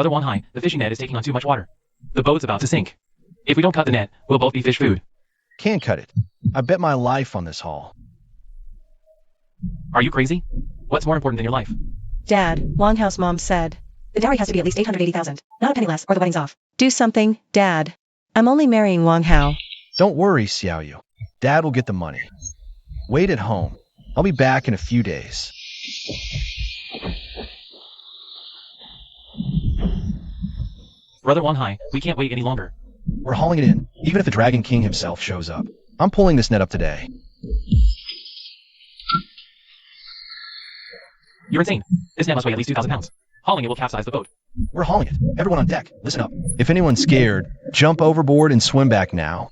Brother Wang Hai, the fishing net is taking on too much water. The boat's about to sink. If we don't cut the net, we'll both be fish food. Can't cut it. I bet my life on this haul. Are you crazy? What's more important than your life? Dad, Wang Hao's mom said. The dowry has to be at least 880,000. Not a penny less, or the wedding's off. Do something, Dad. I'm only marrying Wang Hao. Don't worry, Xiaoyu. Dad will get the money. Wait at home. I'll be back in a few days. Brother Wang Hai, we can't wait any longer. We're hauling it in, even if the Dragon King himself shows up. I'm pulling this net up today. You're insane. This net must weigh at least 2,000 pounds. Hauling it will capsize the boat. We're hauling it. Everyone on deck, listen up. If anyone's scared, jump overboard and swim back now.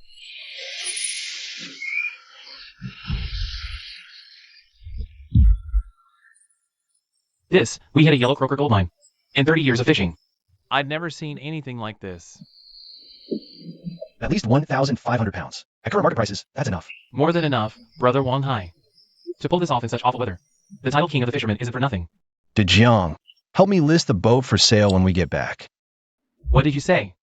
We hit a yellow croaker gold mine. In 30 years of fishing. I'd never seen anything like this. At least 1,500 pounds. At current market prices, that's enough. More than enough, Brother Wang Hai. To pull this off in such awful weather. The title king of the fishermen isn't for nothing. DeJiang, help me list the boat for sale when we get back. What did you say?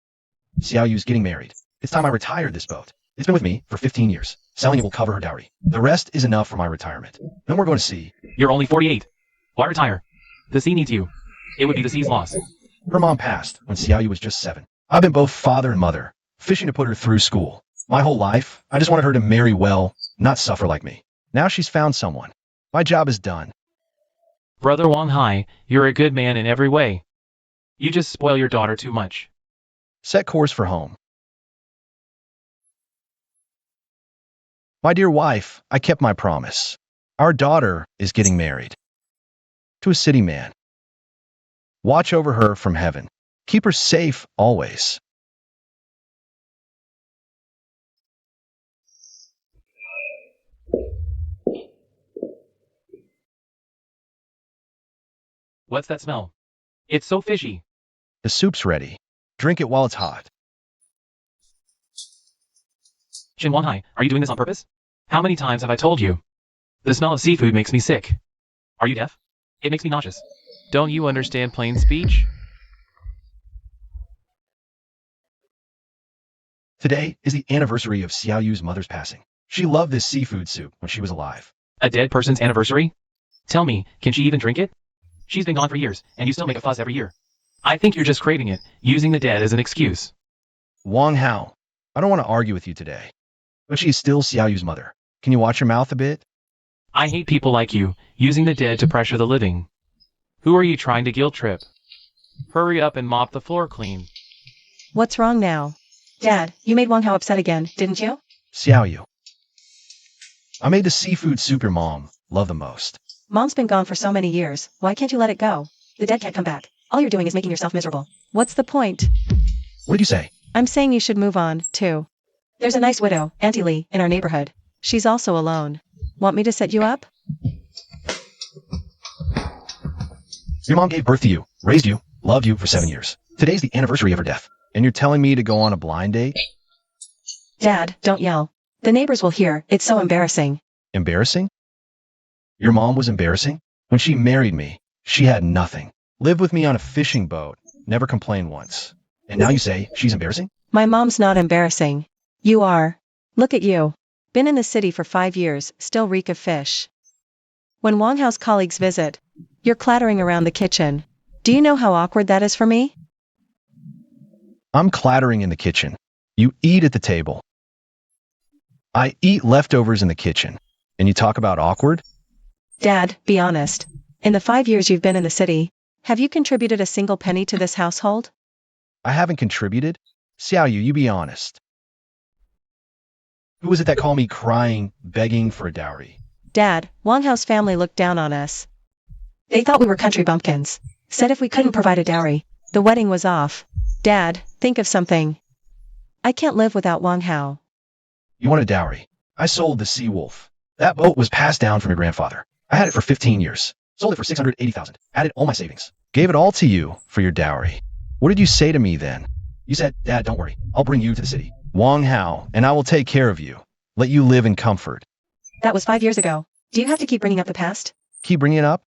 Xiaoyu's getting married. It's time I retired this boat. It's been with me for 15 years. Selling it will cover her dowry. The rest is enough for my retirement. Then we're going to sea. You're only 48. Why retire? The sea needs you. It would be the sea's loss. Her mom passed when Xiaoyu was just 7. I've been both father and mother, fishing to put her through school. My whole life, I just wanted her to marry well, not suffer like me. Now she's found someone. My job is done. Brother Wang Hai, you're a good man in every way. You just spoil your daughter too much. Set course for home. My dear wife, I kept my promise. Our daughter is getting married. To a city man. Watch over her from heaven. Keep her safe always. What's that smell? It's so fishy. The soup's ready. Drink it while it's hot. Shin Wang Hai, are you doing this on purpose? How many times have I told you? The smell of seafood makes me sick. Are you deaf? It makes me nauseous. Don't you understand plain speech? Today is the anniversary of Xiaoyu's mother's passing. She loved this seafood soup when she was alive. A dead person's anniversary? Tell me, can she even drink it? She's been gone for years, and you still make a fuss every year. I think you're just craving it, using the dead as an excuse. Wang Hao, I don't want to argue with you today, but she is still Xiaoyu's mother. Can you watch your mouth a bit? I hate people like you, using the dead to pressure the living. Who are you trying to guilt trip? Hurry up and mop the floor clean. What's wrong now? Dad, you made Wang Hao upset again, didn't you? Xiaoyu. I made the seafood soup your mom loved the most. Mom's been gone for so many years. Why can't you let it go? The dead can't come back. All you're doing is making yourself miserable. What's the point? What did you say? I'm saying you should move on, too. There's a nice widow, Auntie Lee, in our neighborhood. She's also alone. Want me to set you up? Your mom gave birth to you, raised you, loved you for 7 years. Today's the anniversary of her death, and you're telling me to go on a blind date? Dad, don't yell. The neighbors will hear. It's so embarrassing. Embarrassing? Your mom was embarrassing? When she married me, she had nothing. Lived with me on a fishing boat, never complained once. And now you say she's embarrassing? My mom's not embarrassing. You are. Look at you. Been in the city for 5 years, still reek of fish. When Wang Hao's colleagues visit, you're clattering around the kitchen. Do you know how awkward that is for me? I'm clattering in the kitchen. You eat at the table. I eat leftovers in the kitchen. And you talk about awkward? Dad, be honest. In the 5 years you've been in the city, have you contributed a single penny to this household? I haven't contributed? Xiaoyu, you be honest. Who was it that called me crying, begging for a dowry? Dad, Wang Hao's family looked down on us. They thought we were country bumpkins. Said if we couldn't provide a dowry, the wedding was off. Dad, think of something. I can't live without Wang Hao. You want a dowry? I sold the Sea Wolf. That boat was passed down from your grandfather. I had it for 15 years. Sold it for 680,000. Added all my savings. Gave it all to you for your dowry. What did you say to me then? You said, Dad, don't worry. I'll bring you to the city. Wang Hao, and I will take care of you. Let you live in comfort. That was 5 years ago. Do you have to keep bringing up the past? Keep bringing it up?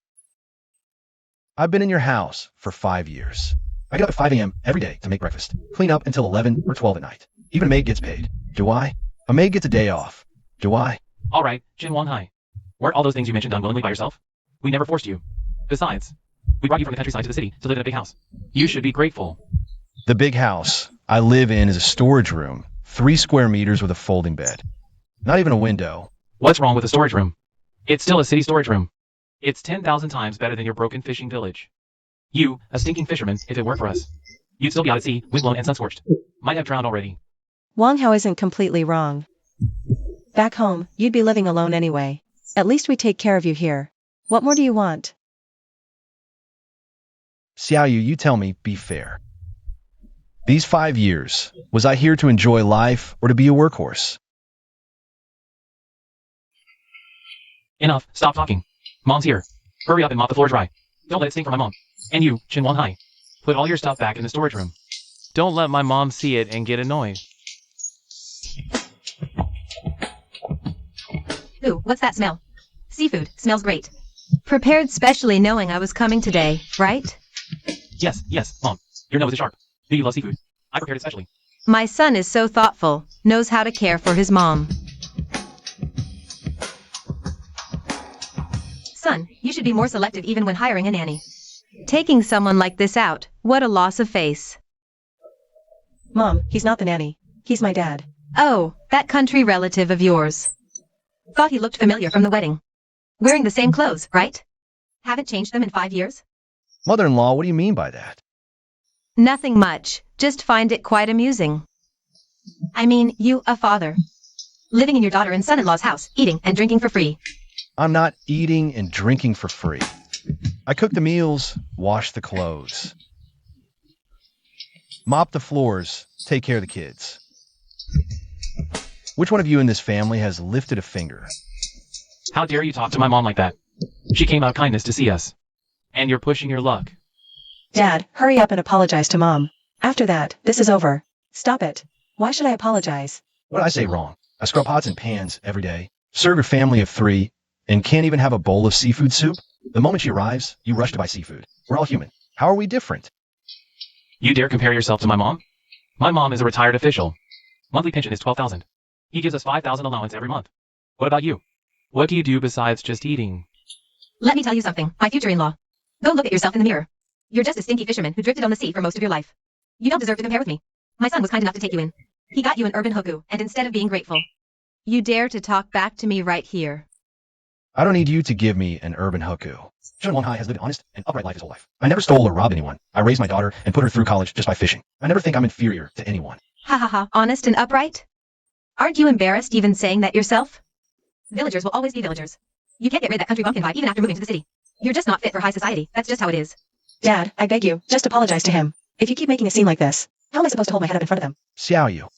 I've been in your house for 5 years. I get up at 5 a.m. every day to make breakfast, clean up until 11 or 12 at night. Even a maid gets paid. Do I? A maid gets a day off. Do I? All right, Jin Wang Hai. Weren't all those things you mentioned done willingly by yourself? We never forced you. Besides, we brought you from the countryside to the city to live in a big house. You should be grateful. The big house I live in is a storage room, 3 square meters with a folding bed. Not even a window. What's wrong with the storage room? It's still a city storage room. It's 10,000 times better than your broken fishing village. You, a stinking fisherman, if it weren't for us. You'd still be out at sea, windblown and sun-scorched. Might have drowned already. Wang Hao isn't completely wrong. Back home, you'd be living alone anyway. At least we take care of you here. What more do you want? Xiaoyu, you tell me, be fair. These 5 years, was I here to enjoy life or to be a workhorse? Enough, stop talking. Mom's here. Hurry up and mop the floor dry. Don't let it stink for my mom. And you, Chin Wang Hai. Put all your stuff back in the storage room. Don't let my mom see it and get annoyed. Ooh, what's that smell? Seafood. Smells great. Prepared specially knowing I was coming today, right? Yes, Mom. Your nose is sharp. Do you love seafood? I prepared it specially. My son is so thoughtful, knows how to care for his mom. Son, you should be more selective even when hiring a nanny. Taking someone like this out, what a loss of face. Mom, he's not the nanny. He's my dad. Oh, that country relative of yours. Thought he looked familiar from the wedding. Wearing the same clothes, right? Haven't changed them in 5 years? Mother-in-law, what do you mean by that? Nothing much, just find it quite amusing. I mean, you, a father. Living in your daughter and son-in-law's house, eating and drinking for free. I'm not eating and drinking for free. I cook the meals, wash the clothes, mop the floors, take care of the kids. Which one of you in this family has lifted a finger? How dare you talk to my mom like that? She came out of kindness to see us. And you're pushing your luck. Dad, hurry up and apologize to Mom. After that, this is over. Stop it. Why should I apologize? What did I say wrong? I scrub pots and pans every day, serve your family of 3, and can't even have a bowl of seafood soup? The moment she arrives, you rush to buy seafood. We're all human. How are we different? You dare compare yourself to my mom? My mom is a retired official. Monthly pension is $12,000. He gives us $5,000 allowance every month. What about you? What do you do besides just eating? Let me tell you something, my future-in-law. Go look at yourself in the mirror. You're just a stinky fisherman who drifted on the sea for most of your life. You don't deserve to compare with me. My son was kind enough to take you in. He got you an urban hookup, and instead of being grateful, you dare to talk back to me right here. I don't need you to give me an urban hookup. Chun Wang Hai has lived an honest and upright life his whole life. I never stole or robbed anyone. I raised my daughter and put her through college just by fishing. I never think I'm inferior to anyone. Ha ha ha, honest and upright? Aren't you embarrassed even saying that yourself? Villagers will always be villagers. You can't get rid of that country bumpkin vibe even after moving to the city. You're just not fit for high society. That's just how it is. Dad, I beg you, just apologize to him. If you keep making a scene like this, how am I supposed to hold my head up in front of them? Xiaoyu.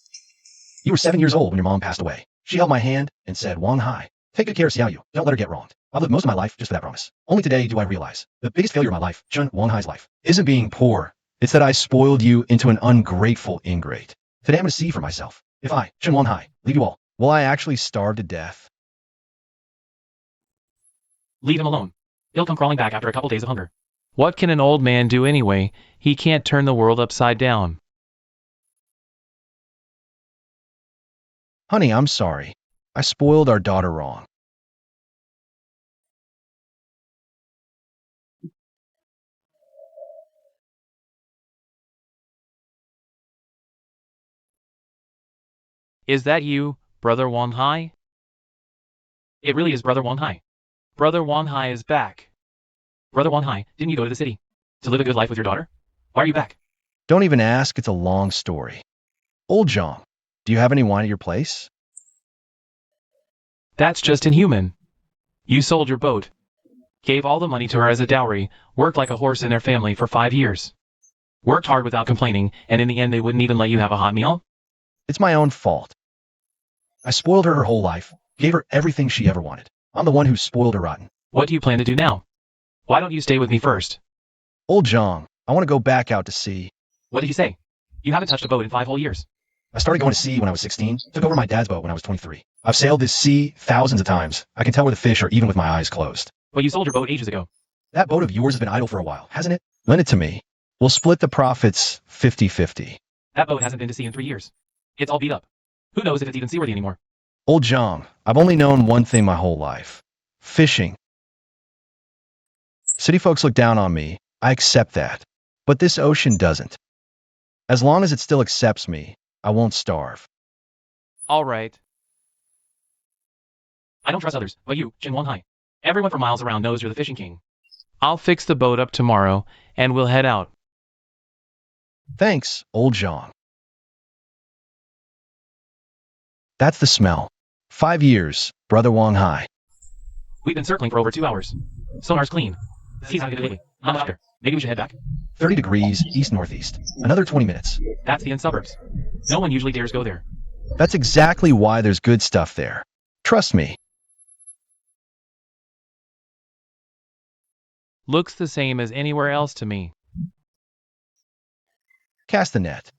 You were 7 years old when your mom passed away. She held my hand and said, Wang Hai, take good care of Xiaoyu. Don't let her get wronged. I've lived most of my life just for that promise. Only today do I realize the biggest failure of my life, Chun Wang Hai's life, isn't being poor. It's that I spoiled you into an ungrateful ingrate. Today I'm going to see for myself. If I, Chun Wang Hai, leave you all, will I actually starve to death? Leave him alone. He'll come crawling back after a couple days of hunger. What can an old man do anyway? He can't turn the world upside down. Honey, I'm sorry. I spoiled our daughter wrong. Is that you, Brother Wang Hai? It really is Brother Wang Hai. Brother Wang Hai is back. Brother Wang Hai, didn't you go to the city to live a good life with your daughter? Why are you back? Don't even ask, it's a long story. Old Zhang, do you have any wine at your place? That's just inhuman. You sold your boat, gave all the money to her as a dowry, worked like a horse in their family for 5 years. Worked hard without complaining, and in the end they wouldn't even let you have a hot meal? It's my own fault. I spoiled her whole life, gave her everything she ever wanted. I'm the one who spoiled her rotten. What do you plan to do now? Why don't you stay with me first? Old Zhang, I want to go back out to sea. What did you say? You haven't touched a boat in 5 whole years. I started going to sea when I was 16, took over my dad's boat when I was 23. I've sailed this sea thousands of times. I can tell where the fish are even with my eyes closed. But you sold your boat ages ago. That boat of yours has been idle for a while, hasn't it? Lend it to me. We'll split the profits 50-50. That boat hasn't been to sea in 3 years. It's all beat up. Who knows if it's even seaworthy anymore? Old John, I've only known one thing my whole life. Fishing. City folks look down on me. I accept that. But this ocean doesn't. As long as it still accepts me, I won't starve. All right. I don't trust others, but you, Jin Wonghai. Everyone for miles around knows you're the fishing king. I'll fix the boat up tomorrow, and we'll head out. Thanks, old John. That's the smell. 5 years, Brother Wonghai. We've been circling for over 2 hours. Sonar's clean. The sea's not good lately. Not much better. Maybe we should head back. 30 degrees, east-northeast. Another 20 minutes. That's the end suburbs. No one usually dares go there. That's exactly why there's good stuff there. Trust me. Looks the same as anywhere else to me. Cast the net.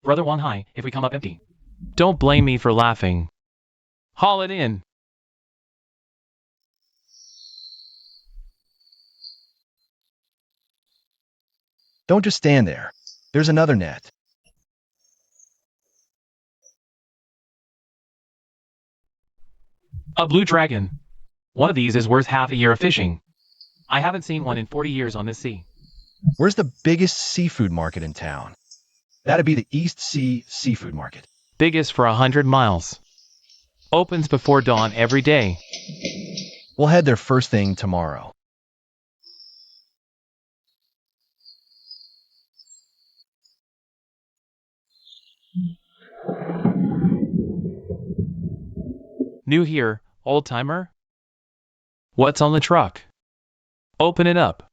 Brother Wonghai, if we come up empty. Don't blame me for laughing. Haul it in. Don't just stand there. There's another net. A blue dragon. One of these is worth half a year of fishing. I haven't seen one in 40 years on this sea. Where's the biggest seafood market in town? That'd be the East Sea Seafood Market. Biggest for 100 miles. Opens before dawn every day. We'll head there first thing tomorrow. New here, old timer? What's on the truck? Open it up.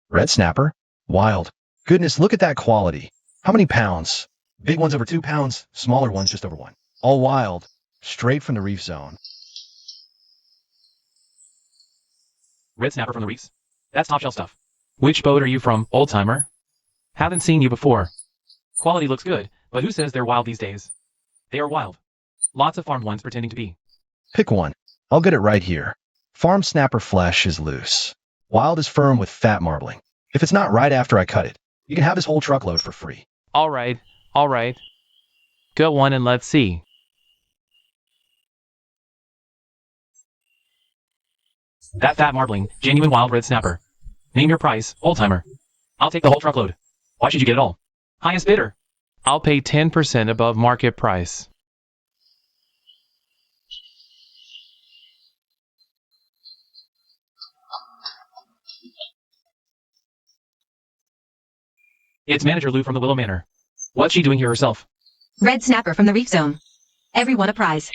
Red snapper? Wild. Goodness, look at that quality. How many pounds? Big ones over 2 pounds, smaller ones just over 1. All wild. Straight from the reef zone. Red snapper from the reefs. That's top shelf stuff. Which boat are you from, old timer? Haven't seen you before. Quality looks good, but who says they're wild these days? They are wild. Lots of farmed ones pretending to be. Pick one. I'll get it right here. Farm snapper flesh is loose. Wild is firm with fat marbling. If it's not right after I cut it, you can have this whole truckload for free. All right, all right. Go one and let's see. That fat marbling, genuine wild red snapper. Name your price, old timer. I'll take the whole truckload. Why should you get it all? Highest bidder. I'll pay 10% above market price. It's Manager Lou from the Willow Manor. What's she doing here herself? Red snapper from the reef zone. Everyone a prize.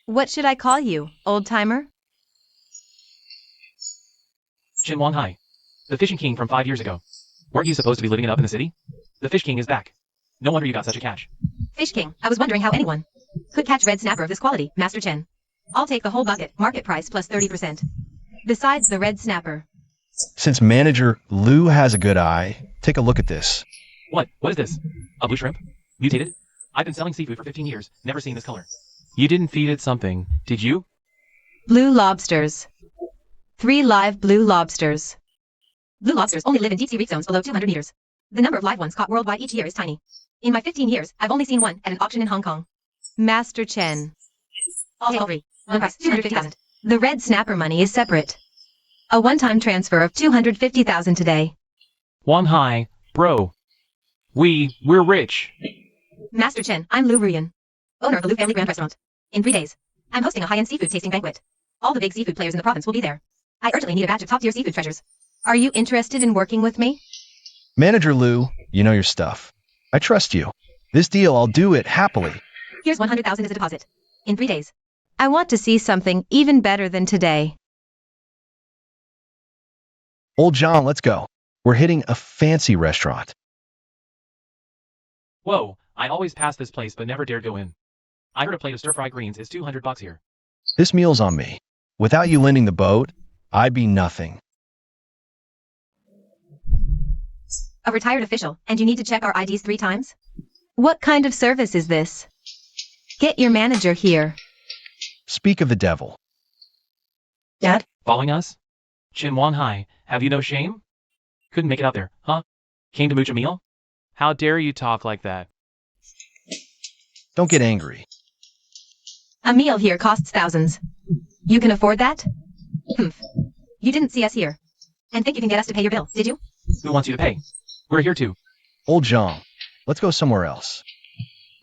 What should I call you, old timer? Jin Wonghai. The fishing king from 5 years ago. Weren't you supposed to be living it up in the city? The fish king is back. No wonder you got such a catch. Fish king, I was wondering how anyone could catch red snapper of this quality, Master Chen. I'll take the whole bucket, market price plus 30%. Besides the red snapper. Since Manager Lou has a good eye, take a look at this. What? What is this? A blue shrimp? Mutated? I've been selling seafood for 15 years, never seen this color. You didn't feed it something, did you? Blue lobsters. 3 live blue lobsters. Blue lobsters only live in deep sea reef zones below 200 meters. The number of live ones caught worldwide each year is tiny. In my 15 years, I've only seen one at an auction in Hong Kong. Master Chen. I'll take all 3. One price, 250,000. The red snapper money is separate. A one-time transfer of 250,000 today. Wonghai, bro. We're rich. Master Chen, I'm Lou Ruyan, owner of the Lou Family Grand Restaurant. In 3 days, I'm hosting a high-end seafood tasting banquet. All the big seafood players in the province will be there. I urgently need a batch of top-tier seafood treasures. Are you interested in working with me? Manager Lou, you know your stuff. I trust you. This deal, I'll do it happily. Here's 100,000 as a deposit. In 3 days. I want to see something even better than today. Old John, let's go. We're hitting a fancy restaurant. Whoa, I always pass this place but never dared go in. I heard a plate of stir-fried greens is $200 here. This meal's on me. Without you lending the boat, I'd be nothing. A retired official, and you need to check our IDs 3 times? What kind of service is this? Get your manager here. Speak of the devil. Dad? Following us? Chin Wan Hai, have you no shame? Couldn't make it out there, huh? Came to mooch a meal? How dare you talk like that? Don't get angry. A meal here costs thousands. You can afford that? Humph. You didn't see us here. And think you can get us to pay your bill, did you? Who wants you to pay? We're here too. Old Zhang, let's go somewhere else.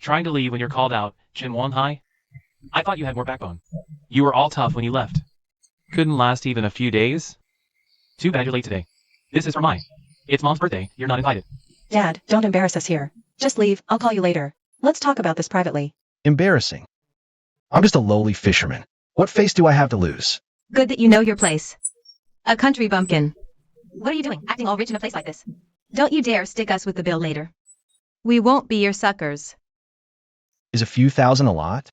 Trying to leave when you're called out, Chin Wan Hai? I thought you had more backbone. You were all tough when you left. Couldn't last even a few days? Too bad you're late today. This is for Mai. It's Mom's birthday, you're not invited. Dad, don't embarrass us here. Just leave, I'll call you later. Let's talk about this privately. Embarrassing. I'm just a lowly fisherman. What face do I have to lose? Good that you know your place. A country bumpkin. What are you doing, acting all rich in a place like this? Don't you dare stick us with the bill later. We won't be your suckers. Is a few thousand a lot?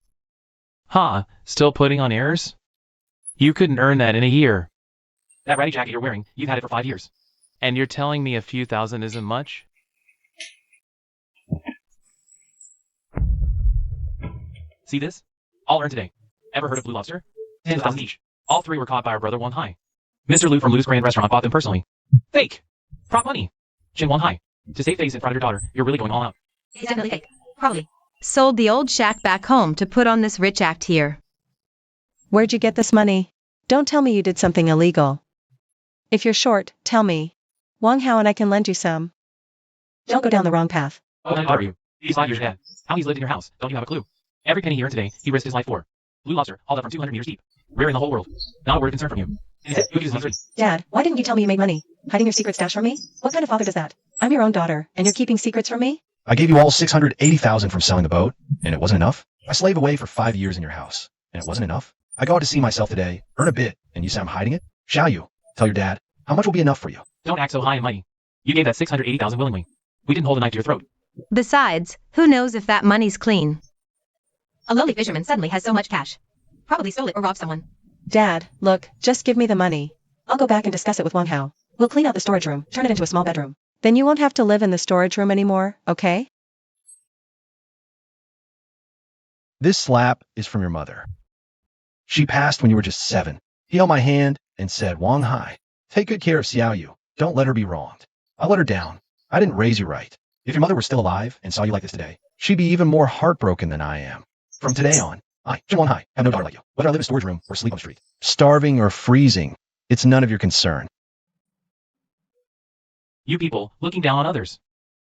Ha, still putting on airs? You couldn't earn that in a year. That ratty jacket you're wearing, you've had it for 5 years. And you're telling me a few thousand isn't much? See this? All earned today. Ever heard of Blue Lobster? 10,000 each. All 3 were caught by our brother Wan Hai. Mr. Liu from Lu's Grand Restaurant bought them personally. Fake! Prop money! Chin Wan Hai. To save face in front of your daughter, you're really going all out. It's definitely fake. Probably. Sold the old shack back home to put on this rich act here. Where'd you get this money? Don't tell me you did something illegal. If you're short, tell me. Wang Hao and I can lend you some. Don't go down the wrong path. Oh, how are you? He's 5 years dead. How he's lived in your house, don't you have a clue? Every penny he earned today, he risked his life for. Blue lobster, hauled up from 200 meters deep. Rare in the whole world. Not a word of concern from you. Instead, you accuse these 3. Dad, why didn't you tell me you made money? Hiding your secret stash from me? What kind of father does that? I'm your own daughter, and you're keeping secrets from me? I gave you all 680,000 from selling the boat, and it wasn't enough. I slave away for 5 years in your house, and it wasn't enough. I go out to see myself today, earn a bit, and you say I'm hiding it? Shall you? Tell your dad. How much will be enough for you? Don't act so high and mighty. You gave that 680,000 willingly. We didn't hold a knife to your throat. Besides, who knows if that money's clean? A lowly fisherman suddenly has so much cash. Probably stole it or robbed someone. Dad, look, just give me the money. I'll go back and discuss it with Wang Hao. We'll clean out the storage room, turn it into a small bedroom. Then you won't have to live in the storage room anymore, okay? This slap is from your mother. She passed when you were just 7. He held my hand and said, Wang Hai, take good care of Xiao Yu. Don't let her be wronged. I let her down. I didn't raise you right. If your mother were still alive and saw you like this today, she'd be even more heartbroken than I am. From today on, I, Jin Wang Hai, have no daughter like you. Whether I live in a storage room or sleep on the street, starving or freezing, it's none of your concern. You people, looking down on others.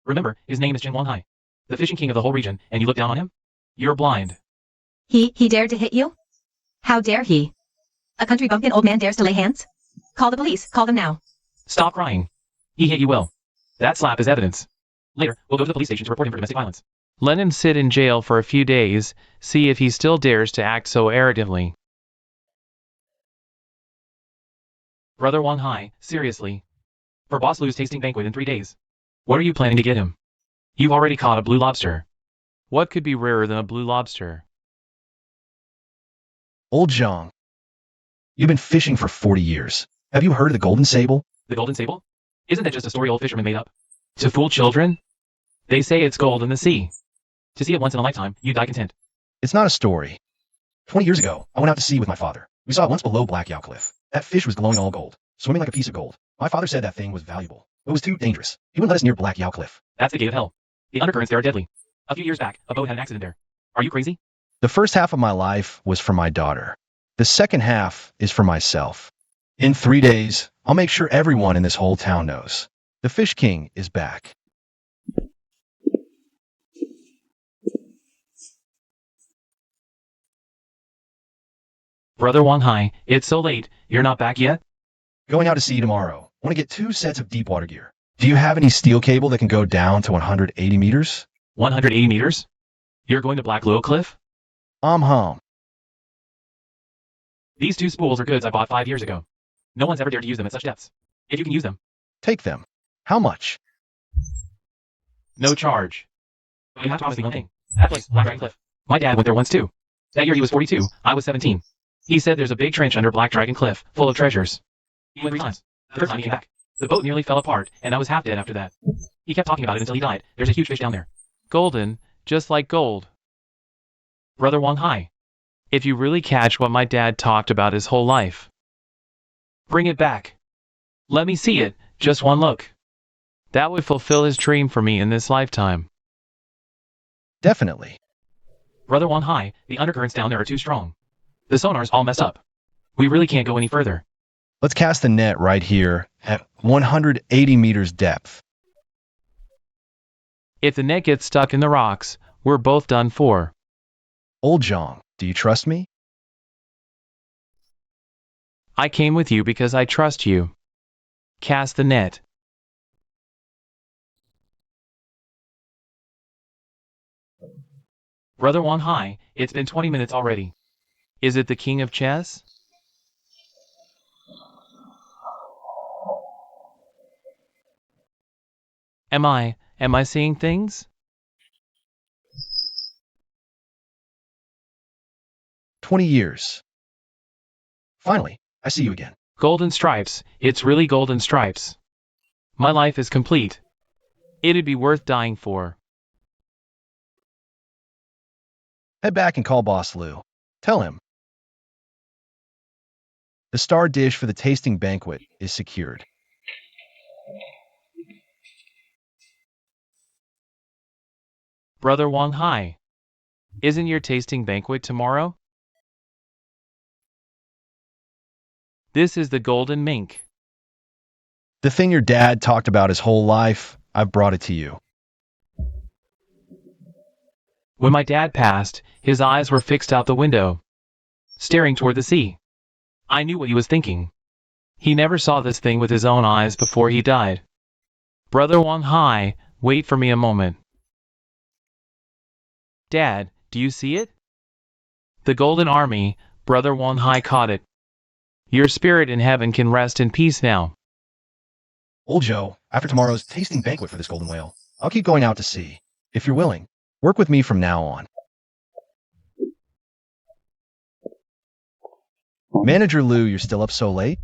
Remember, his name is Chin Wan Hai, the fishing king of the whole region, and you look down on him? You're blind. He dared to hit you? How dare he? A country bumpkin old man dares to lay hands? Call the police, call them now. Stop crying. He hit you well. That slap is evidence. Later, we'll go to the police station to report him for domestic violence. Let him sit in jail for a few days, see if he still dares to act so arrogantly. Brother Wan Hai, seriously. For Boss Lu's tasting banquet in 3 days. What are you planning to get him? You've already caught a blue lobster. What could be rarer than a blue lobster? Old Zhang, you've been fishing for 40 years. Have you heard of the golden sable? The golden sable? Isn't that just a story old fishermen made up? To fool children? They say it's gold in the sea. To see it once in a lifetime, you die content. It's not a story. 20 years ago, I went out to sea with my father. We saw it once below Black Yow Cliff. That fish was glowing all gold, swimming like a piece of gold. My father said that thing was valuable. It was too dangerous. He wouldn't let us near Black Yow Cliff. That's the gate of hell. The undercurrents there are deadly. A few years back, a boat had an accident there. Are you crazy? The first half of my life was for my daughter. The second half is for myself. In 3 days, I'll make sure everyone in this whole town knows. The Fish King is back. Brother Wan Hai, it's so late. You're not back yet? Going out to sea tomorrow. Want to get 2 sets of deep water gear. Do you have any steel cable that can go down to 180 meters? 180 meters? You're going to Black Luo Cliff? Hum. These 2 spools are goods I bought 5 years ago. No one's ever dared to use them at such depths. If you can use them. Take them. How much? No charge. But you have to promise me one thing. That place, Black Dragon Cliff. My dad went there once too. That year he was 42, I was 17. He said there's a big trench under Black Dragon Cliff, full of treasures. He went 3 times. The third time he came back. The boat nearly fell apart, and I was half dead after that. He kept talking about it until he died. There's a huge fish down there. Golden, just like gold. Brother Wang Hai. If you really catch what my dad talked about his whole life, bring it back. Let me see it, just one look. That would fulfill his dream for me in this lifetime. Definitely. Brother Wang Hai, the undercurrents down there are too strong. The sonar's all messed up. We really can't go any further. Let's cast the net right here at 180 meters depth. If the net gets stuck in the rocks, we're both done for. Old Zhang, do you trust me? I came with you because I trust you. Cast the net. Brother Wang Hai, it's been 20 minutes already. Is it the king of chess? Am I seeing things? 20 years. Finally, I see you again. Golden stripes, it's really golden stripes. My life is complete. It'd be worth dying for. Head back and call Boss Liu. Tell him. The star dish for the tasting banquet is secured. Brother Wang Hai, isn't your tasting banquet tomorrow? This is the golden mink. The thing your dad talked about his whole life, I've brought it to you. When my dad passed, his eyes were fixed out the window, staring toward the sea. I knew what he was thinking. He never saw this thing with his own eyes before he died. Brother Wang Hai, wait for me a moment. Dad, do you see it? The Golden Army, Brother Wang Hai caught it. Your spirit in heaven can rest in peace now. Old Joe, after tomorrow's tasting banquet for this golden whale, I'll keep going out to sea. If you're willing, work with me from now on. Manager Liu, you're still up so late?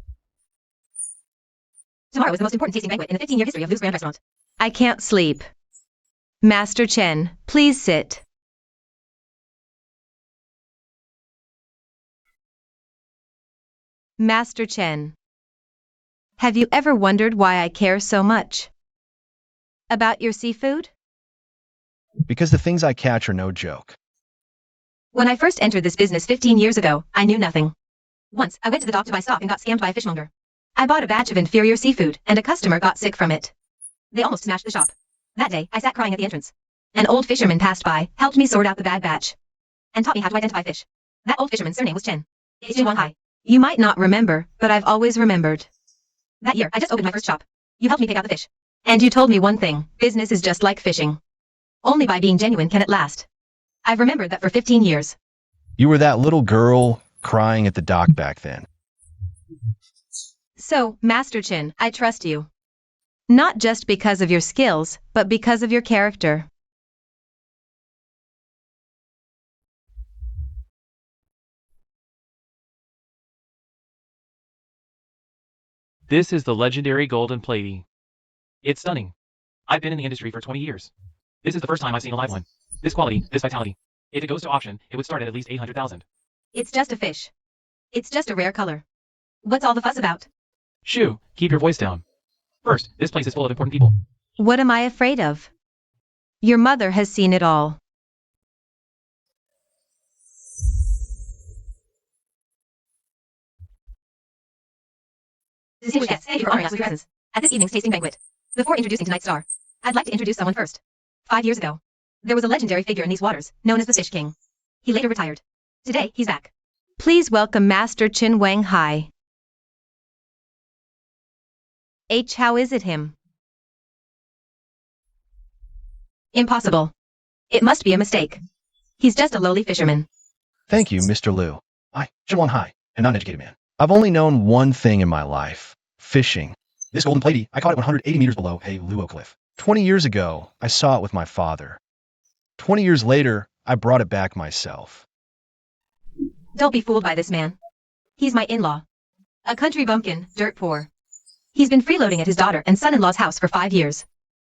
Tomorrow is the most important tasting banquet in the 15-year history of Lu's Grand Restaurant. I can't sleep. Master Chen, please sit. Master Chen, have you ever wondered why I care so much about your seafood? Because the things I catch are no joke. When I first entered this business 15 years ago, I knew nothing. Once, I went to the dock to buy stock and got scammed by a fishmonger. I bought a batch of inferior seafood, and a customer got sick from it. They almost smashed the shop. That day, I sat crying at the entrance. An old fisherman passed by, helped me sort out the bad batch, and taught me how to identify fish. That old fisherman's surname was Chen. It's Jin Wang Hai. You might not remember, but I've always remembered. That year, I just opened my first shop. You helped me pick out the fish. And you told me one thing, business is just like fishing. Only by being genuine can it last. I've remembered that for 15 years. You were that little girl crying at the dock back then. So, Master Chen, I trust you. Not just because of your skills, but because of your character. This is the legendary golden platy. It's stunning. I've been in the industry for 20 years. This is the first time I've seen a live one. This quality, this vitality. If it goes to auction, it would start at least 800,000. It's just a fish. It's just a rare color. What's all the fuss about? Shoo, keep your voice down. First, this place is full of important people. What am I afraid of? Your mother has seen it all. Distinguished guests, thank you for honoring us with your presence at this evening's tasting banquet. Before introducing tonight's star, I'd like to introduce someone first. 5 years ago, there was a legendary figure in these waters, known as the Fish King. He later retired. Today, he's back. Please welcome Master Chen Wang Hai. How is it him? Impossible. It must be a mistake. He's just a lowly fisherman. Thank you, Mr. Liu. Zhen Wang Hai, an uneducated man. I've only known one thing in my life. Fishing. This golden platy, I caught it 180 meters below a Luo cliff. 20 years ago, I saw it with my father. 20 years later, I brought it back myself. Don't be fooled by this man. He's my in-law. A country bumpkin, dirt poor. He's been freeloading at his daughter and son-in-law's house for 5 years.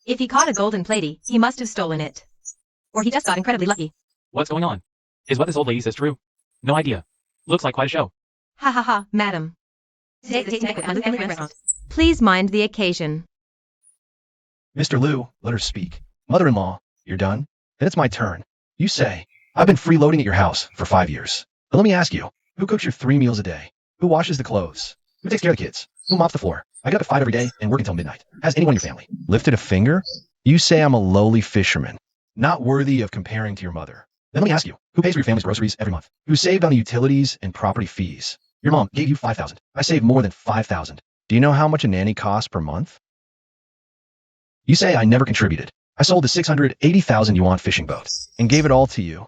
If he caught a golden platy, he must have stolen it. Or he just got incredibly lucky. What's going on? Is what this old lady says true? No idea. Looks like quite a show. Ha ha ha, madam. Today's the tasting banquet at my family restaurant. Please mind the occasion. Mr. Liu, let her speak. Mother-in-law, you're done? Then it's my turn. You say, I've been freeloading at your house for 5 years. But let me ask you, who cooks your 3 meals a day? Who washes the clothes? Who takes care of the kids? Who mops the floor? I get up at 5 every day and work until midnight. Has anyone in your family lifted a finger? You say I'm a lowly fisherman, not worthy of comparing to your mother. Then let me ask you, who pays for your family's groceries every month? Who saved on the utilities and property fees? Your mom gave you 5,000. I saved more than 5,000. Do you know how much a nanny costs per month? You say I never contributed. I sold the 680,000 yuan fishing boat and gave it all to you.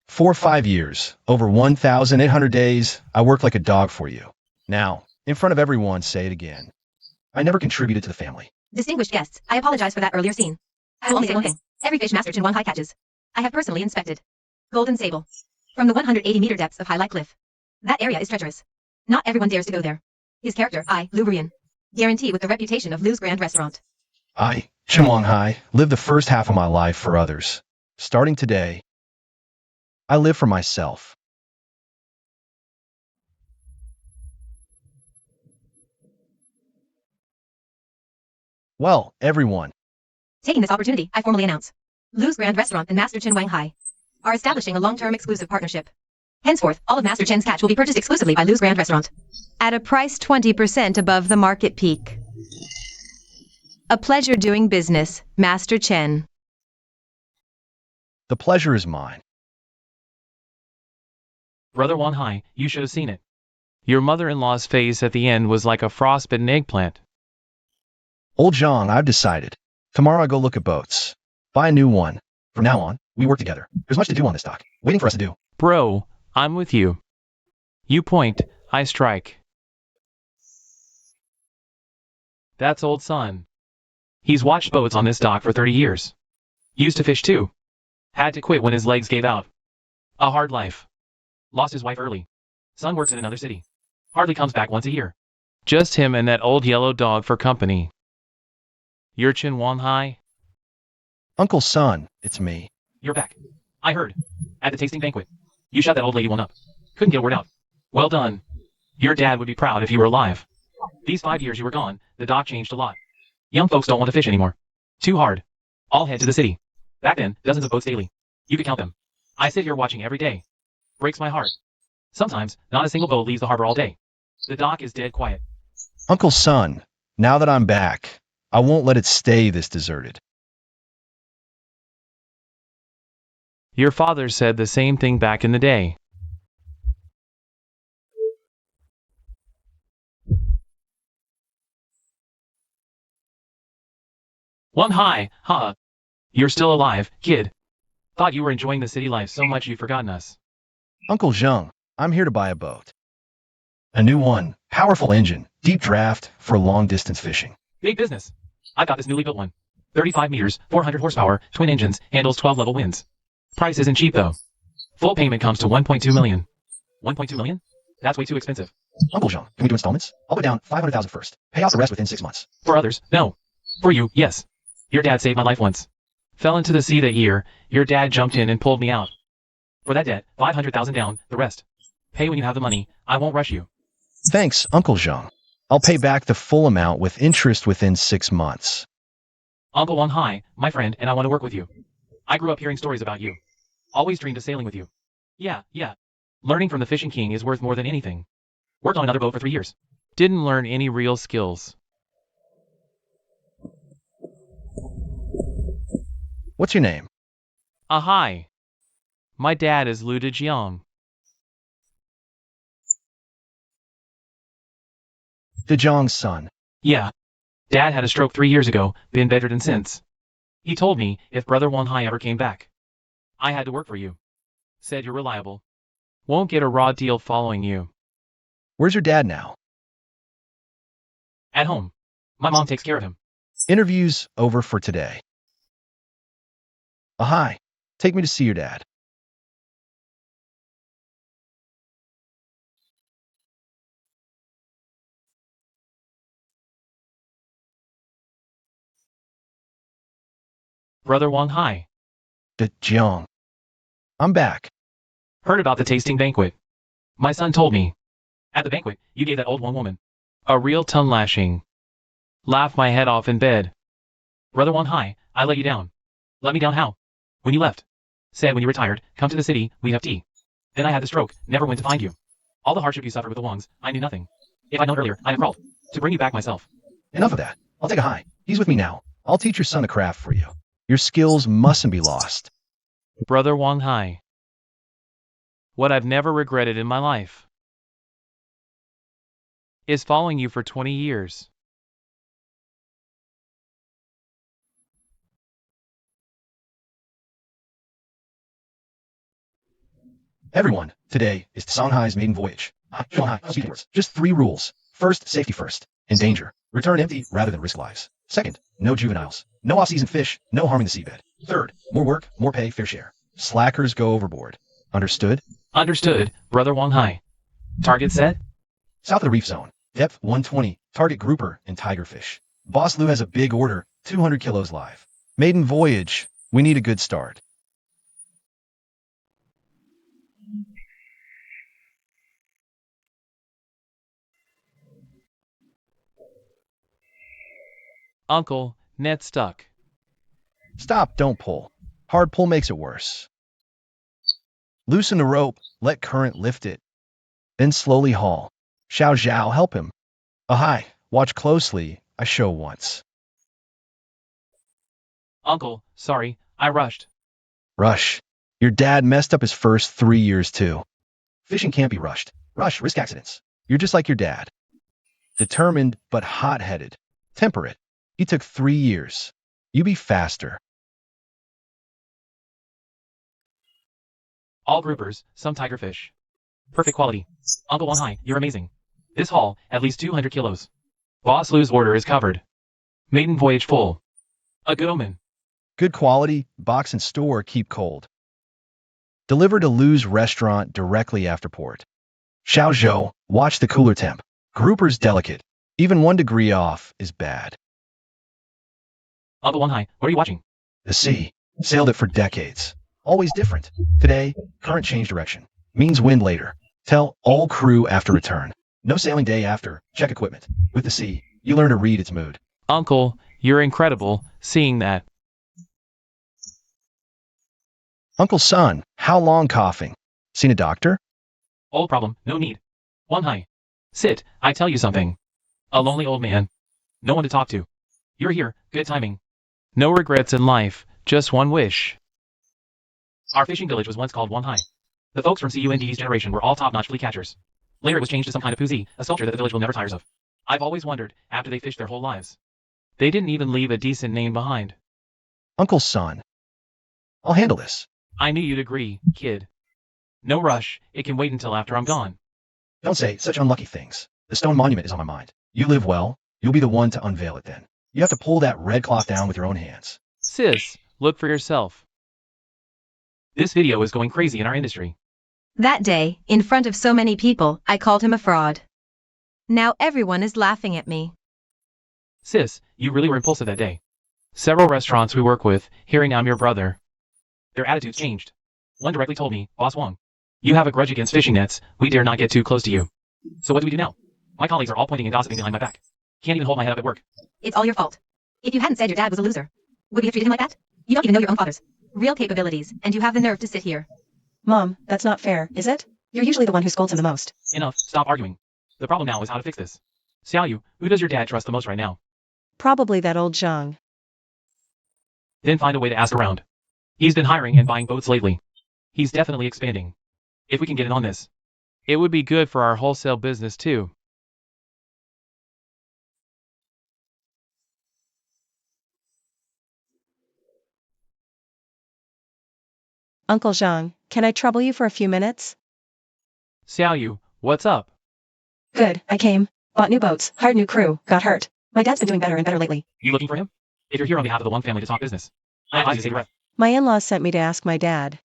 For 5 years, over 1,800 days, I worked like a dog for you. Now, in front of everyone, say it again. I never contributed to the family. Distinguished guests, I apologize for that earlier scene. I will only say one thing. Every fish Master Chen Wanghai catches, I have personally inspected. Golden sable. From the 180-meter depths of Highlight Cliff. That area is treacherous. Not everyone dares to go there. His character, Liu Brian. Guarantee with the reputation of Liu's Grand Restaurant. I, Chen Wanghai, lived the first half of my life for others. Starting today, I live for myself. Well, everyone, Taking this opportunity, I formally announce. Liu's Grand Restaurant and Master Chen Wanghai are establishing a long-term exclusive partnership. Henceforth, all of Master Chen's catch will be purchased exclusively by Liu's Grand Restaurant. At a price 20% above the market peak. A pleasure doing business, Master Chen. the pleasure is mine. Brother Wanhai, you should have seen it. Your mother-in-law's face at the end was like a frostbitten eggplant. Old Zhang, I've decided. Tomorrow I go look at boats. Buy a new one. From now on, we work together. There's much to do on this dock. Waiting for us to do. Bro, I'm with you. You point, I strike. That's old son. He's watched boats on this dock for 30 years. Used to fish too. Had to quit when his legs gave out. A hard life. Lost his wife early. Son works in another city. Hardly comes back once a year. Just him and that old yellow dog for company. You're Chin Wanhai? Uncle Son, it's me. You're back. I heard. At the tasting banquet. You shut that old lady one up. Couldn't get a word out. Well done. Your dad would be proud if you were alive. These 5 years you were gone, the dock changed a lot. Young folks don't want to fish anymore. Too hard. All head to the city. Back then, dozens of boats daily. You could count them. I sit here watching every day. Breaks my heart. Sometimes, not a single boat leaves the harbor all day. The dock is dead quiet. Uncle Son, now that I'm back, I won't let it stay this deserted. Your father said the same thing back in the day. One high, ha. You're still alive, kid. Thought you were enjoying the city life so much you've forgotten us. Uncle Zhang, I'm here to buy a boat. A new one, powerful engine, deep draft for long-distance fishing. Big business. I've got this newly built one. 35 meters, 400 horsepower, twin engines, handles 12 level winds. Price isn't cheap though. Full payment comes to 1.2 million. 1.2 million? That's way too expensive. Uncle Zhang, can we do installments? I'll put down 500,000 first. Pay off the rest within 6 months. For others, no. For you, yes. Your dad saved my life once. Fell into the sea that year, your dad jumped in and pulled me out. For that debt, 500,000 down, the rest. Pay when you have the money, I won't rush you. Thanks, Uncle Zhang. I'll pay back the full amount with interest within 6 months. Uncle One High, my friend, and I want to work with you. I grew up hearing stories about you. Always dreamed of sailing with you. Yeah. Learning from the fishing king is worth more than anything. Worked on another boat for 3 years. Didn't learn any real skills. What's your name? Hi. My dad is Lu Dejiang. Dejong's son. Yeah. Dad had a stroke 3 years ago, been bedridden since. He told me if Brother One High ever came back, I had to work for you. Said you're reliable. Won't get a raw deal following you. Where's your dad now? At home. My mom takes care of him. Interview's over for today. Hi. Take me to see your dad. Brother One High. Dejong. I'm back. Heard about the tasting banquet. My son told me. At the banquet, you gave that old one woman a real tongue lashing. Laughed my head off in bed. Brother Wang Hai, I let you down. Let me down how? When you left. Said when you retired, come to the city, we have tea. Then I had the stroke, never went to find you. All the hardship you suffered with the Wangs, I knew nothing. If I'd known earlier, I'd have crawled. To bring you back myself. Enough of that. I'll take a Hai. He's with me now. I'll teach your son a craft for you. Your skills mustn't be lost. Brother Wang Hai. What I've never regretted in my life is following you for 20 years. Everyone, today is Songhai's maiden voyage. Shanghai, speaking words. Just 3 rules. First, safety first. In danger, return empty rather than risk lives. Second, no juveniles. No off-season fish, no harming the seabed. Third, more work, more pay, fair share. Slackers go overboard. Understood? Understood, Brother Wang Hai. Target set? South of the reef zone. Depth 120. Target grouper and tigerfish. Boss Lou has a big order, 200 kilos live. Maiden voyage. We need a good start. Uncle, net stuck. Stop, don't pull. Hard pull makes it worse. Loosen the rope, let current lift it. Then slowly haul. Xiao Zhao, help him. Ahai, watch closely, I show once. Uncle, sorry, I rushed. Rush. Your dad messed up his first 3 years too. Fishing can't be rushed. Rush, risk accidents. You're just like your dad. Determined, but hot-headed. Temperate. He took 3 years. You be faster. All groupers, some tigerfish. Perfect quality. Uncle Wang Hai, you're amazing. This haul, at least 200 kilos. Boss Lou's order is covered. Maiden voyage full. A good omen. Good quality, box and store, keep cold. Deliver to Lou's restaurant directly after port. Xiao Zhou, watch the cooler temp. Groupers delicate. Even 1 degree off is bad. Uncle Wang Hai, what are you watching? The sea. Sailed it for decades. Always different. Today, current change direction. Means wind later. Tell all crew after return. No sailing day after. Check equipment. With the sea, you learn to read its mood. Uncle, you're incredible, seeing that. Uncle Son, how long coughing? Seen a doctor? Old problem, no need. Wang Hai. Sit, I tell you something. A lonely old man. No one to talk to. You're here, good timing. No regrets in life, just one wish. Our fishing village was once called Wang Hai. The folks from CUND's generation were all top-notch flea catchers. Later it was changed to some kind of puzi, a sculpture that the village will never tire of. I've always wondered, after they fished their whole lives, they didn't even leave a decent name behind. Uncle Son. I'll handle this. I knew you'd agree, kid. No rush, it can wait until after I'm gone. Don't say such unlucky things. The stone monument is on my mind. You live well, you'll be the one to unveil it then. You have to pull that red cloth down with your own hands. Sis, look for yourself. This video is going crazy in our industry. That day, in front of so many people, I called him a fraud. Now everyone is laughing at me. Sis, you really were impulsive that day. Several restaurants we work with, hearing I'm your brother, their attitudes changed. One directly told me, Boss Wang, you have a grudge against fishing nets, we dare not get too close to you. So what do we do now? My colleagues are all pointing and gossiping behind my back. Can't even hold my head up at work. It's all your fault. If you hadn't said your dad was a loser, would we have treated him like that? You don't even know your own father's real capabilities, and you have the nerve to sit here. Mom, that's not fair, is it? You're usually the one who scolds him the most. Enough, stop arguing. The problem now is how to fix this. Xiaoyu, who does your dad trust the most right now? Probably that old Zhang. Then find a way to ask around. He's been hiring and buying boats lately. He's definitely expanding. If we can get in on this, it would be good for our wholesale business too. Uncle Zhang, can I trouble you for a few minutes? Xiaoyu, what's up? Good, I came. Bought new boats, hired new crew, got hurt. My dad's been doing better and better lately. You looking for him? If you're here on behalf of the Wang family to talk business, I advise you to save your breath. My in-laws sent me to ask my dad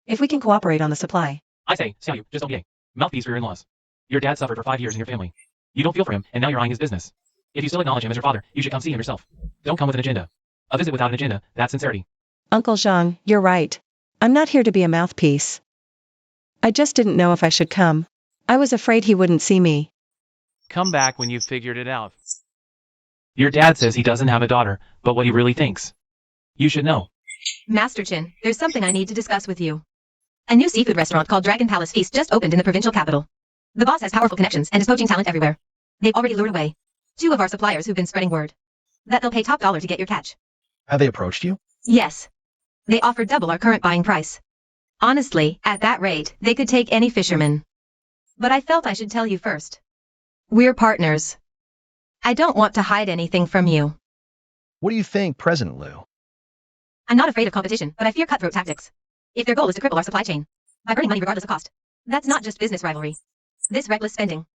if we can cooperate on the supply. I say, Xiaoyu, just don't be a mouthpiece for your in-laws. Your dad suffered for 5 years in your family. You don't feel for him, and now you're eyeing his business. If you still acknowledge him as your father, you should come see him yourself. Don't come with an agenda. A visit without an agenda, that's sincerity. Uncle Zhang, you're right. I'm not here to be a mouthpiece. I just didn't know if I should come. I was afraid he wouldn't see me. Come back when you've figured it out. Your dad says he doesn't have a daughter, but what he really thinks. You should know. Master Chin, there's something I need to discuss with you. A new seafood restaurant called Dragon Palace Feast just opened in the provincial capital. The boss has powerful connections and is poaching talent everywhere. They've already lured away 2 of our suppliers who've been spreading word that they'll pay top dollar to get your catch. Have they approached you? Yes. They offered double our current buying price. Honestly, at that rate, they could take any fisherman. But I felt I should tell you first. We're partners. I don't want to hide anything from you. What do you think, President Liu? I'm not afraid of competition, but I fear cutthroat tactics. If their goal is to cripple our supply chain by burning money regardless of cost, that's not just business rivalry. This reckless spending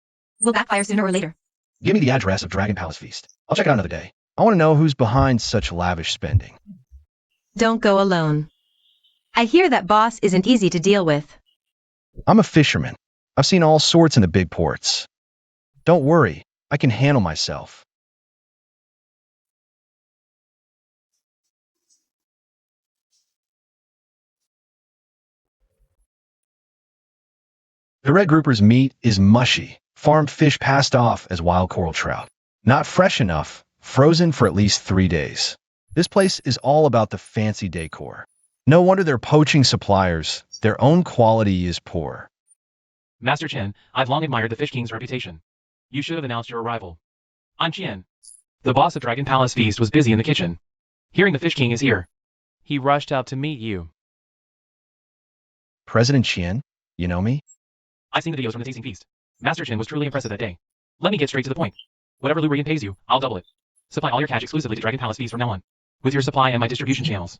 will backfire sooner or later. Give me the address of Dragon Palace Feast. I'll check it out another day. I want to know who's behind such lavish spending. Don't go alone. I hear that boss isn't easy to deal with. I'm a fisherman. I've seen all sorts in the big ports. Don't worry, I can handle myself. The red grouper's meat is mushy, farmed fish passed off as wild coral trout. Not fresh enough, frozen for at least 3 days. This place is all about the fancy decor. No wonder they're poaching suppliers. Their own quality is poor. Master Chen, I've long admired the Fish King's reputation. You should have announced your arrival. I'm Qian. The boss of Dragon Palace Feast was busy in the kitchen. Hearing the Fish King is here, he rushed out to meet you. President Qian, you know me? I've seen the videos from the tasting feast. Master Chen was truly impressive that day. Let me get straight to the point. Whatever Lu Rian pays you, I'll double it. Supply all your catch exclusively to Dragon Palace Feast from now on. With your supply and my distribution channels.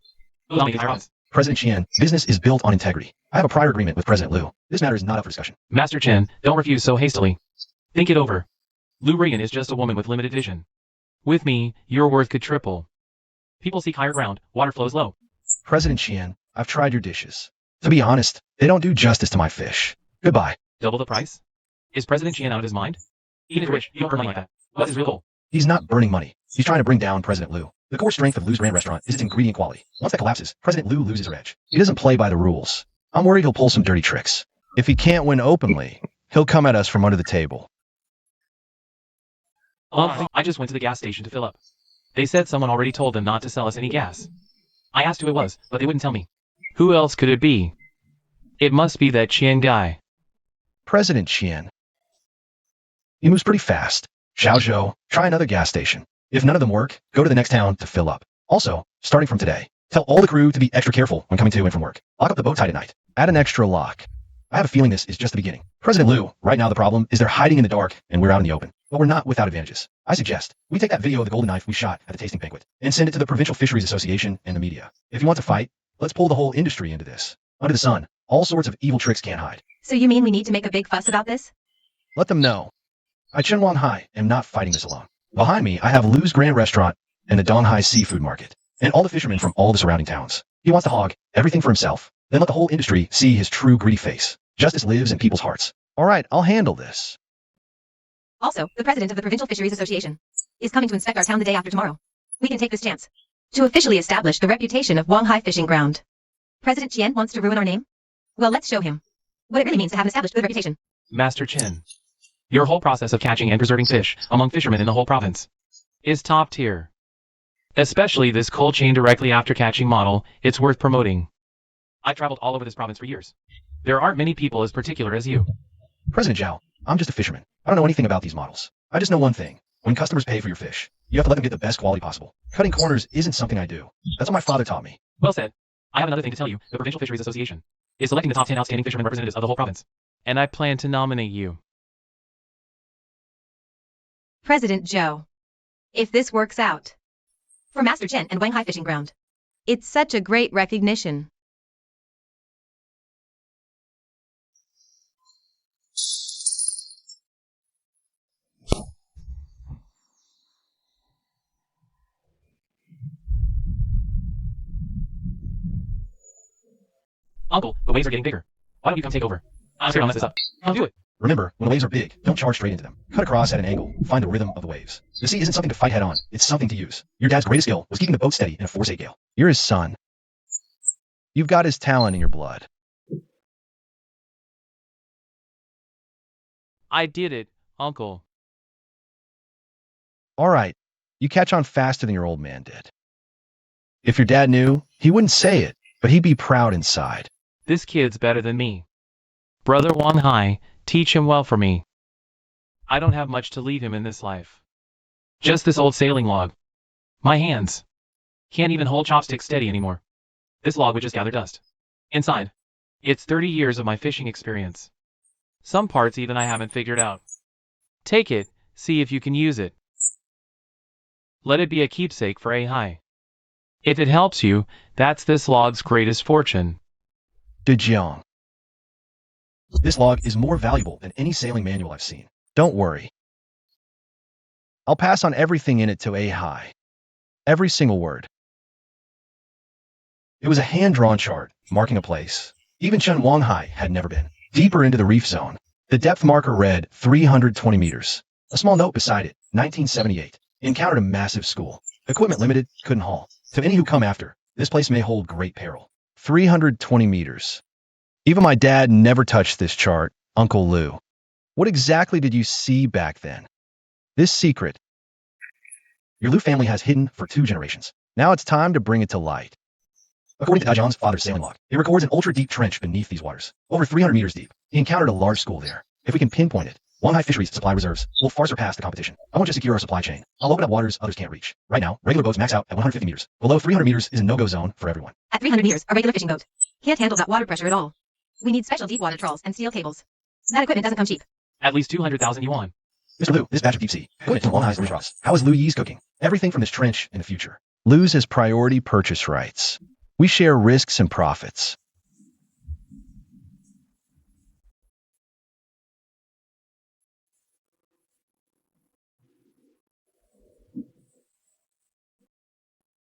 Allow me to entire office. President Qian, business is built on integrity. I have a prior agreement with President Liu. This matter is not up for discussion. Master Chen, don't refuse so hastily. Think it over. Lu Rian is just a woman with limited vision. With me, your worth could triple. People seek higher ground, water flows low. President Qian, I've tried your dishes. To be honest, they don't do justice to my fish. Goodbye. Double the price? Is President Qian out of his mind? Even if you're rich, you don't earn money like that. What's his real goal? He's not burning money. He's trying to bring down President Liu. The core strength of Lu's Grand Restaurant is its ingredient quality. Once that collapses, President Liu loses her edge. He doesn't play by the rules. I'm worried he'll pull some dirty tricks. If he can't win openly, he'll come at us from under the table. I just went to the gas station to fill up. They said someone already told them not to sell us any gas. I asked who it was, but they wouldn't tell me. Who else could it be? It must be that Qian guy. President Qian. He moves pretty fast. Xiaozhou, try another gas station. If none of them work, go to the next town to fill up. Also, starting from today, tell all the crew to be extra careful when coming to and from work. Lock up the boat tight at night. Add an extra lock. I have a feeling this is just the beginning. President Liu, right now the problem is they're hiding in the dark and we're out in the open. But we're not without advantages. I suggest we take that video of the golden knife we shot at the tasting banquet and send it to the Provincial Fisheries Association and the media. If you want to fight, let's pull the whole industry into this. Under the sun, all sorts of evil tricks can't hide. So you mean we need to make a big fuss about this? Let them know. I Chen Wanhai am not fighting this alone. Behind me, I have Lu's Grand Restaurant and the Donghai Seafood Market, and all the fishermen from all the surrounding towns. He wants to hog everything for himself, then let the whole industry see his true greedy face. Justice lives in people's hearts. All right, I'll handle this. Also, the president of the Provincial Fisheries Association is coming to inspect our town the day after tomorrow. We can take this chance to officially establish the reputation of Wanghai Fishing Ground. President Qian wants to ruin our name? Well, let's show him what it really means to have an established good reputation. Master Chen, your whole process of catching and preserving fish among fishermen in the whole province is top tier. Especially this cold chain directly after catching model, it's worth promoting. I've traveled all over this province for years. There aren't many people as particular as you. President Zhao, I'm just a fisherman. I don't know anything about these models. I just know one thing. When customers pay for your fish, you have to let them get the best quality possible. Cutting corners isn't something I do. That's what my father taught me. Well said. I have another thing to tell you. The Provincial Fisheries Association is selecting the top 10 outstanding fishermen representatives of the whole province. And I plan to nominate you. President Zhou, if this works out for Master Chen and Wanghai Fishing Ground, it's such a great recognition. Uncle, the waves are getting bigger. Why don't you come take over? I'm scared I'll mess this up. I'll do it. Remember, when the waves are big, don't charge straight into them. Cut across at an angle. Find the rhythm of the waves. The sea isn't something to fight head on. It's something to use. Your dad's greatest skill was keeping the boat steady in a force 8 gale. You're his son. You've got his talent in your blood. I did it, Uncle. All right, you catch on faster than your old man did. If your dad knew, he wouldn't say it, but he'd be proud inside. This kid's better than me. Brother Wang Hai, teach him well for me. I don't have much to leave him in this life. Just this old sailing log. My hands can't even hold chopsticks steady anymore. This log would just gather dust. Inside, it's 30 years of my fishing experience. Some parts even I haven't figured out. Take it, see if you can use it. Let it be a keepsake for Hai. If it helps you, that's this log's greatest fortune. De Jiang. This log is more valuable than any sailing manual I've seen. Don't worry. I'll pass on everything in it to Hai. Every single word. It was a hand-drawn chart, marking a place. Even Chen Wanghai had never been. Deeper into the reef zone. The depth marker read 320 meters. A small note beside it, 1978. Encountered a massive school. Equipment limited, couldn't haul. To any who come after, this place may hold great peril. 320 meters. Even my dad never touched this chart, Uncle Lou. What exactly did you see back then? This secret, your Liu family has hidden for 2 generations. Now it's time to bring it to light. According to Dajiang's father's sailing log, it records an ultra-deep trench beneath these waters, over 300 meters deep. He encountered a large school there. If we can pinpoint it, Wanghai Fisheries' supply reserves will far surpass the competition. I want to secure our supply chain. I'll open up waters others can't reach. Right now, regular boats max out at 150 meters. Below 300 meters is a no-go zone for everyone. At 300 meters, a regular fishing boat can't handle that water pressure at all. We need special deep water trawls and steel cables. That equipment doesn't come cheap. At least 200,000 yuan. Mr. Liu, this batch of deep sea, put it to Wanghai's restaurants. How is Liu Yi's cooking? Everything from this trench in the future. Liu's has priority purchase rights. We share risks and profits.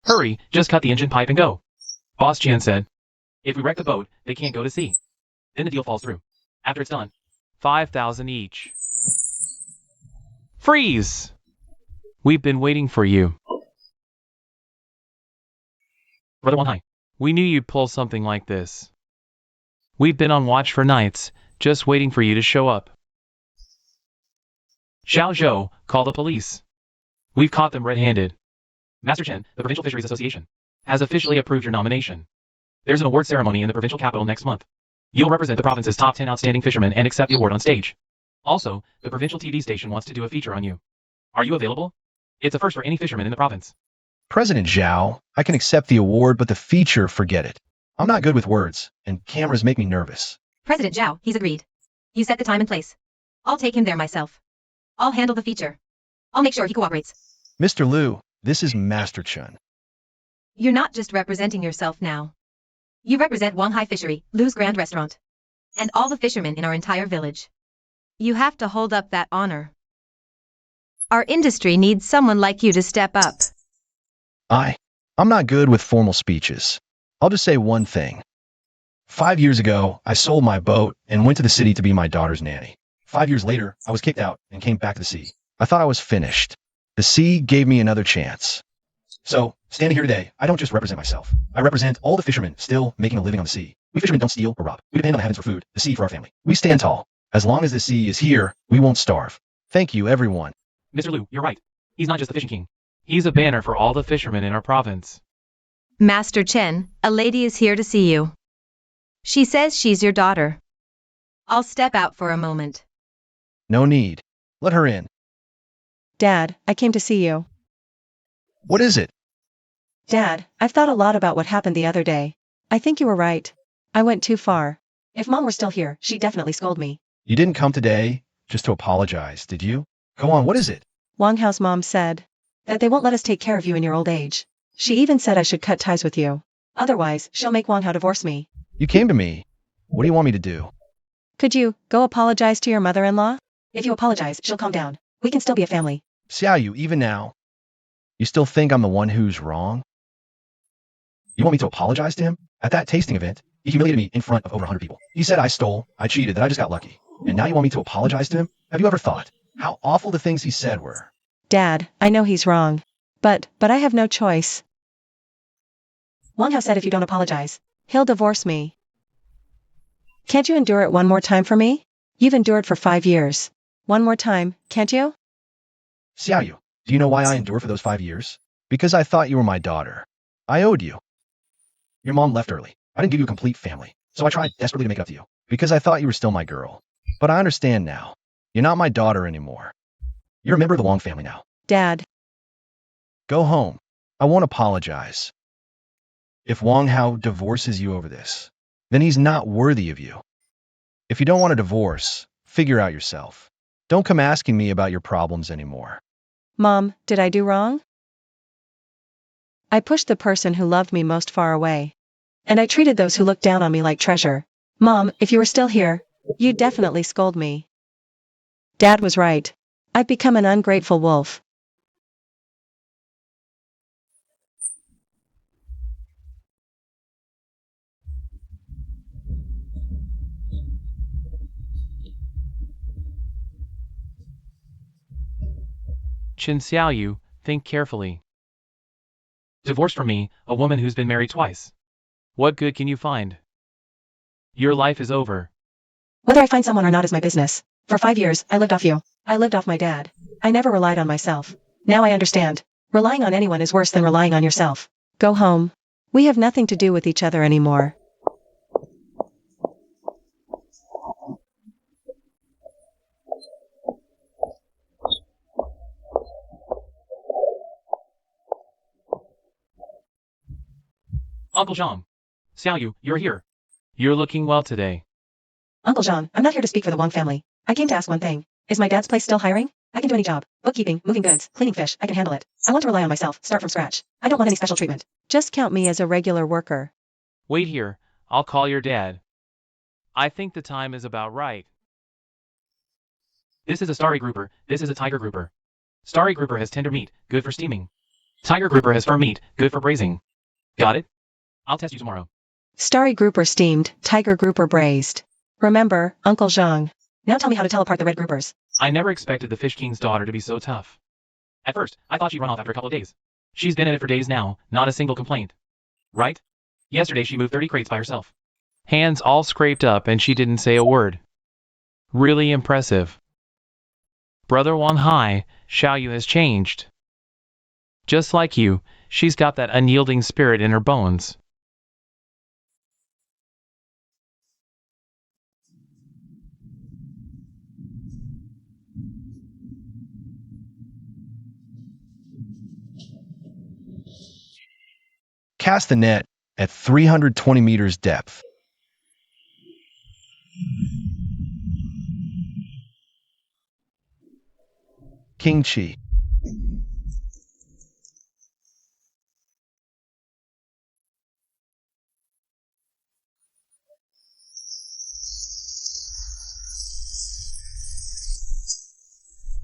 Hurry, just cut the engine pipe and go. Boss Chen said. If we wreck the boat, they can't go to sea. Then the deal falls through. After it's done, 5,000 each. Freeze! We've been waiting for you. Brother Wang Hai, we knew you'd pull something like this. We've been on watch for nights, just waiting for you to show up. Xiao Zhou, call the police. We've caught them red-handed. Master Chen, the Provincial Fisheries Association, has officially approved your nomination. There's an award ceremony in the provincial capital next month. You'll represent the province's top 10 outstanding fishermen and accept the award on stage. Also, the provincial TV station wants to do a feature on you. Are you available? It's a first for any fisherman in the province. President Zhao, I can accept the award, but the feature, forget it. I'm not good with words, and cameras make me nervous. President Zhao, he's agreed. You set the time and place. I'll take him there myself. I'll handle the feature. I'll make sure he cooperates. Mr. Liu, this is Master Chen. You're not just representing yourself now. You represent Wanghai Fishery, Lu's Grand Restaurant, and all the fishermen in our entire village. You have to hold up that honor. Our industry needs someone like you to step up. I'm not good with formal speeches. I'll just say one thing. 5 years ago, I sold my boat and went to the city to be my daughter's nanny. 5 years later, I was kicked out and came back to the sea. I thought I was finished. The sea gave me another chance. So, standing here today, I don't just represent myself. I represent all the fishermen still making a living on the sea. We fishermen don't steal or rob. We depend on the heavens for food, the sea for our family. We stand tall. As long as the sea is here, we won't starve. Thank you, everyone. Mr. Liu, you're right. He's not just the fishing king. He's a banner for all the fishermen in our province. Master Chen, a lady is here to see you. She says she's your daughter. I'll step out for a moment. No need. Let her in. Dad, I came to see you. What is it? Dad, I've thought a lot about what happened the other day. I think you were right. I went too far. If Mom were still here, she'd definitely scold me. You didn't come today just to apologize, did you? Go on, what is it? Wang Hao's mom said that they won't let us take care of you in your old age. She even said I should cut ties with you. Otherwise, she'll make Wang Hao divorce me. You came to me. What do you want me to do? Could you go apologize to your mother-in-law? If you apologize, she'll calm down. We can still be a family. Xiaoyu, even now, you still think I'm the one who's wrong? You want me to apologize to him? At that tasting event, he humiliated me in front of over 100 people. He said I stole, I cheated, that I just got lucky. And now you want me to apologize to him? Have you ever thought how awful the things he said were? Dad, I know he's wrong. But I have no choice. Wang Hao said if you don't apologize, he'll divorce me. Can't you endure it one more time for me? You've endured for 5 years. One more time, can't you? Xiaoyu, do you know why I endured for those 5 years? Because I thought you were my daughter. I owed you. Your mom left early. I didn't give you a complete family, so I tried desperately to make it up to you, because I thought you were still my girl. But I understand now. You're not my daughter anymore. You're a member of the Wong family now. Dad. Go home. I won't apologize. If Wong Hao divorces you over this, then he's not worthy of you. If you don't want a divorce, figure out yourself. Don't come asking me about your problems anymore. Mom, did I do wrong? I pushed the person who loved me most far away. And I treated those who looked down on me like treasure. Mom, if you were still here, you'd definitely scold me. Dad was right. I've become an ungrateful wolf. Chin Xiaoyu, think carefully. Divorced from me, a woman who's been married twice. What good can you find? Your life is over. Whether I find someone or not is my business. For 5 years, I lived off you. I lived off my dad. I never relied on myself. Now I understand. Relying on anyone is worse than relying on yourself. Go home. We have nothing to do with each other anymore. Uncle Zhang. Xiaoyu, you're here. You're looking well today. Uncle John, I'm not here to speak for the Wong family. I came to ask one thing. Is my dad's place still hiring? I can do any job. Bookkeeping, moving goods, cleaning fish, I can handle it. I want to rely on myself, start from scratch. I don't want any special treatment. Just count me as a regular worker. Wait here, I'll call your dad. I think the time is about right. This is a starry grouper, this is a tiger grouper. Starry grouper has tender meat, good for steaming. Tiger grouper has firm meat, good for braising. Got it? I'll test you tomorrow. Starry grouper steamed, tiger grouper braised. Remember, Uncle Zhang. Now tell me how to tell apart the red groupers. I never expected the Fish King's daughter to be so tough. At first, I thought she'd run off after a couple of days. She's been at it for days now, not a single complaint. Right? Yesterday she moved 30 crates by herself. Hands all scraped up and she didn't say a word. Really impressive. Brother Wang Hai, Xiaoyu has changed. Just like you, she's got that unyielding spirit in her bones. Cast the net at 320 meters depth. King Chi.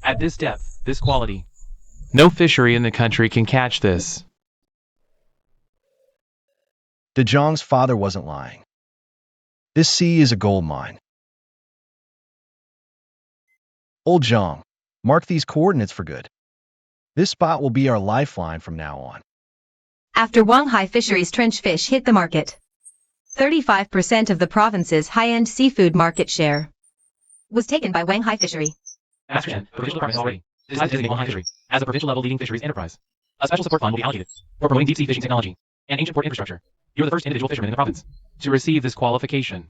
At this depth, this quality. No fishery in the country can catch this. De Zhang's father wasn't lying. This sea is a gold mine. Old Zhang, mark these coordinates for good. This spot will be our lifeline from now on. After Wanghai Fisheries trench fish hit the market, 35% of the province's high-end seafood market share was taken by Wanghai Fishery. Master Chen, provincial department has already decided to designate Wang Hai Fishery as a provincial-level leading fisheries enterprise. A special support fund will be allocated for promoting deep-sea fishing technology and ancient port infrastructure. You're the first individual fisherman in the province to receive this qualification.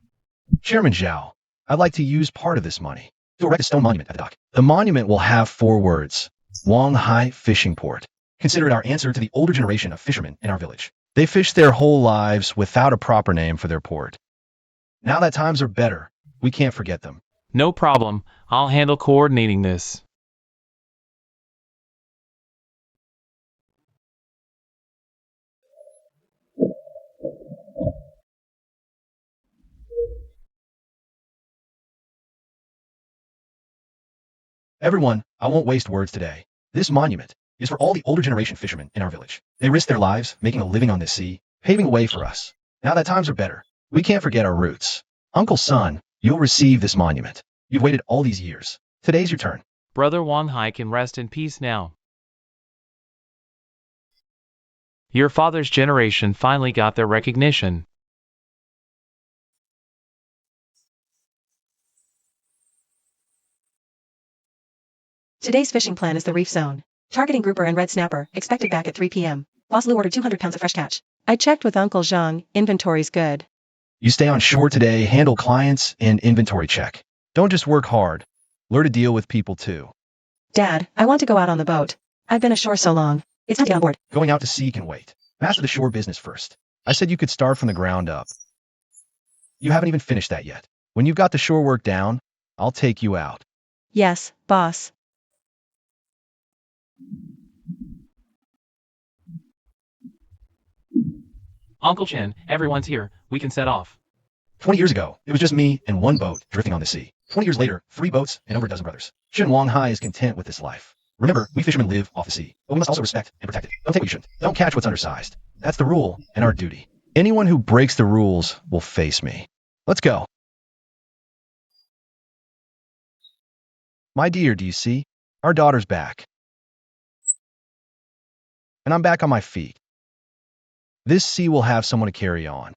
Chairman Zhao, I'd like to use part of this money to erect a stone monument at the dock. The monument will have 4 words: Wang Hai Fishing Port. Consider it our answer to the older generation of fishermen in our village. They fished their whole lives without a proper name for their port. Now that times are better, we can't forget them. No problem, I'll handle coordinating this. Everyone, I won't waste words today. This monument is for all the older generation fishermen in our village. They risked their lives making a living on this sea, paving a way for us. Now that times are better, we can't forget our roots. Uncle Son, you'll receive this monument. You've waited all these years. Today's your turn. Brother Wang Hai can rest in peace now. Your father's generation finally got their recognition. Today's fishing plan is the reef zone. Targeting grouper and red snapper, expected back at 3 p.m. Boss Lou ordered 200 pounds of fresh catch. I checked with Uncle Zhang, inventory's good. You stay on shore today, handle clients, and inventory check. Don't just work hard. Learn to deal with people too. Dad, I want to go out on the boat. I've been ashore so long. It's time to get on board. Going out to sea can wait. Master the shore business first. I said you could start from the ground up. You haven't even finished that yet. When you've got the shore work down, I'll take you out. Yes, boss. Uncle Chen, everyone's here. We can set off. 20 years ago, it was just me and one boat drifting on the sea. 20 years later, 3 boats and over a dozen brothers. Shen Wang Hai is content with this life. Remember, we fishermen live off the sea, but we must also respect and protect it. Don't take what you shouldn't. Don't catch what's undersized. That's the rule and our duty. Anyone who breaks the rules will face me. Let's go. My dear, do you see? Our daughter's back. And I'm back on my feet. This sea will have someone to carry on.